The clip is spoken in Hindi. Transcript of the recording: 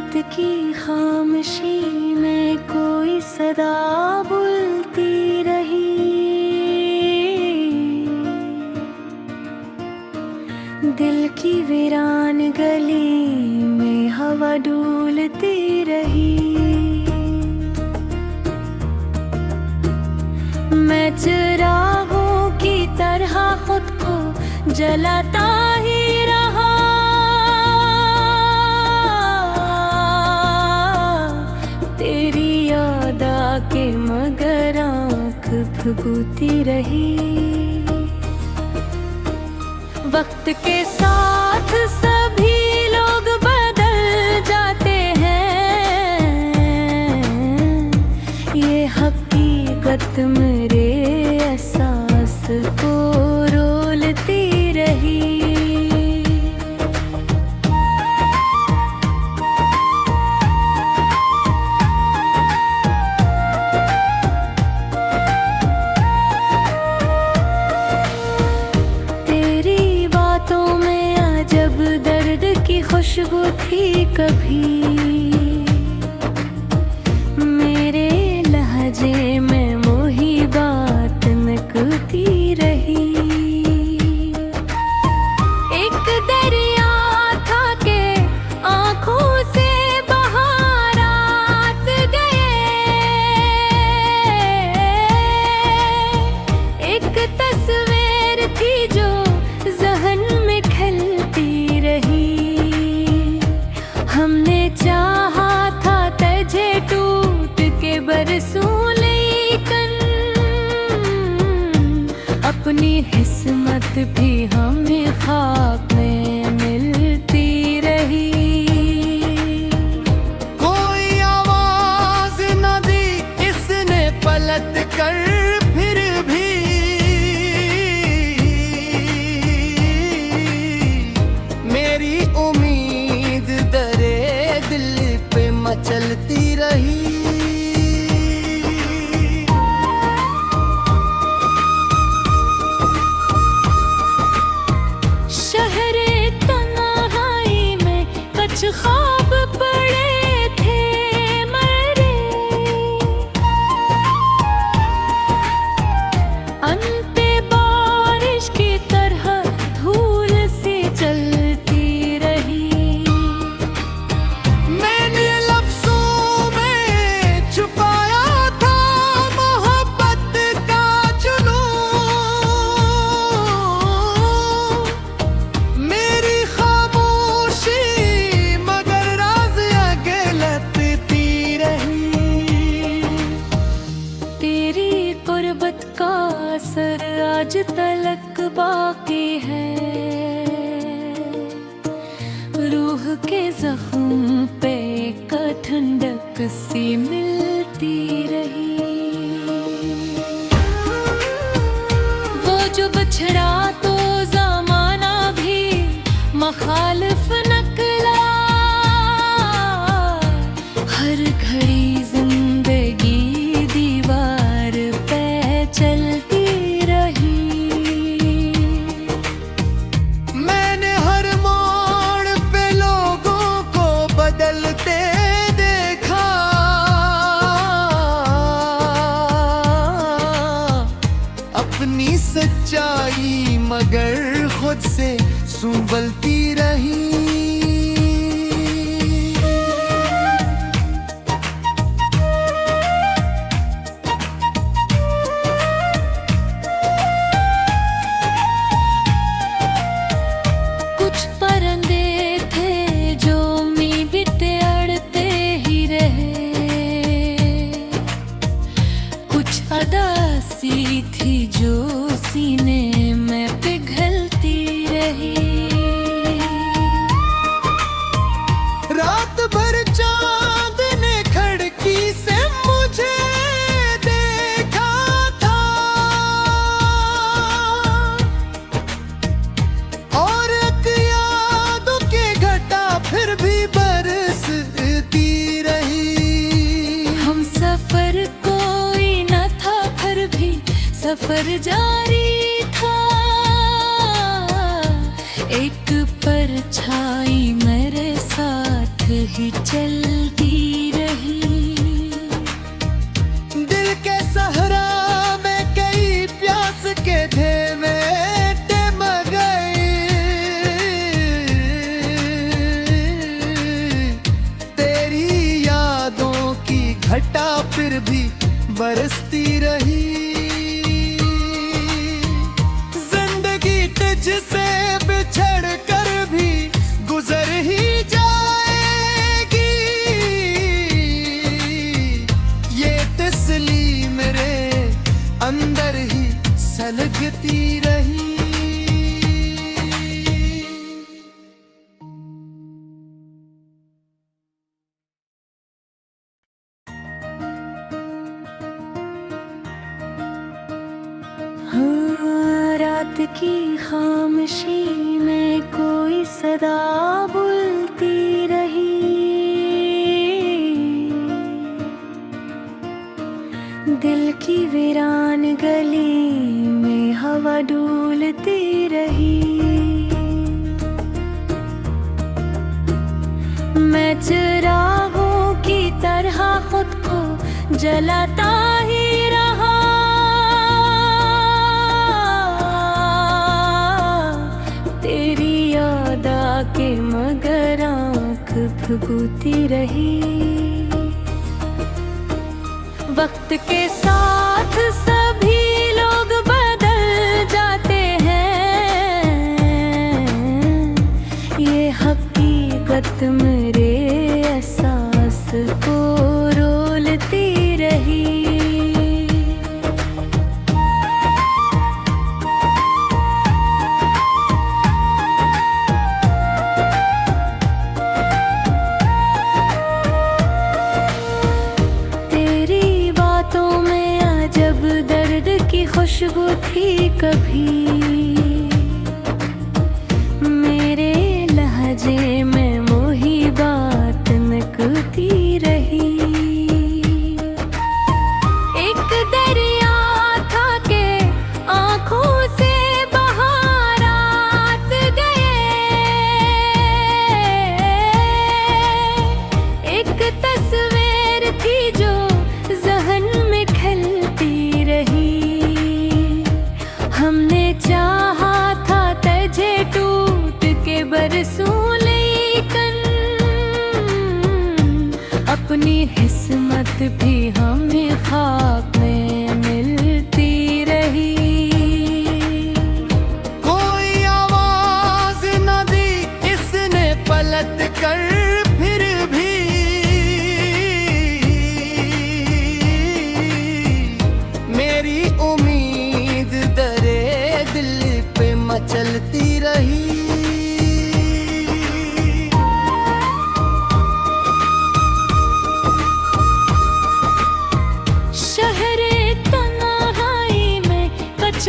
रात की खामोशी में कोई सदा बोलती रही। दिल की वीरान गली में हवा डूलती रही। मैं चिरागों की तरह खुद को जलाता ही रहा। तेरी याद आके मगर आँख भभूती रही। वक्त के साथ सभी लोग बदल जाते हैं, ये हकीकत मेरे एहसास को रोलती रही। खुशबू थी कभी मेरे लहजे में, मोही बात नकती रही। एक दरिया था के आँखों से बहारात गए। एक तस्वीर थी जो जहन में खिलती रही। हमने चाहा था तुझे टूट के बरसों, लेकिन अपनी किस्मत भी हमें ख्वाब में मिलती रही। कोई आवाज न दी इसने पलट कर, फिर भी मेरी उम्मीद दिल पे मचलती रही। शहरे तन्हाई में कुछ ख्वाब पड़े थे मरे। अंते बारिश की तरह धूल सी चलती रही। का असर आज तलक बाकी है। रूह के जख्म पे एक ठंडक सी मिलती रही। वो जो बछड़ा तो ज़माना भी मखालिफ निकला। हर घड़ी जिंदगी दीवार पे चलती रही। मैंने हर मोड़ पे लोगों को बदलते देखा। अपनी सच्चाई मगर खुद से संभलती रही। सी थी जो सीने में पिघलती रही। रात भर चांद ने खिड़की से मुझे देखा था, और एक यादों के घटा फिर भी बरसती रही। हम सफर कोई न था फिर भी सफर जारी था। एक परछाई मेरे साथ भी चलती रही। दिल के सहरा में कई प्यास के धेवे टिम गए। तेरी यादों की घटा फिर भी बरसती रही। जिंदगी तुझसे बिछड़ कर भी गुजर ही जाएगी। ये तस्लीम मेरे अंदर ही सलगती रही। हाँ, रात की खामोशी में कोई सदा बोलती रही। दिल की वीरान गली में हवा डूलती रही। मैं चिरागों की तरह खुद को जलाता ही रहा। तेरी याद आके मगर आँख भभूती रही। वक्त के साथ सभी लोग बदल जाते हैं। ये हकीकत मेरे एहसास को रोलती रही। खुशबू थी कभी मेरे लहजे में मोही बात नकती रही। एक दरिया था के आँखों से बहारात गए। एक तस्वीर थी जो जहन में खलती रही। हमने चाहा था तुझे टूट के बरसों लेकिन अपनी किस्मत भी हमें ख्वाब में मिलती रही। कोई आवाज न दी इसने पलट कर फिर भी। मेरी उम्मीद दरे दिल पे मचलती रही। शहरे तन्हाई में कुछ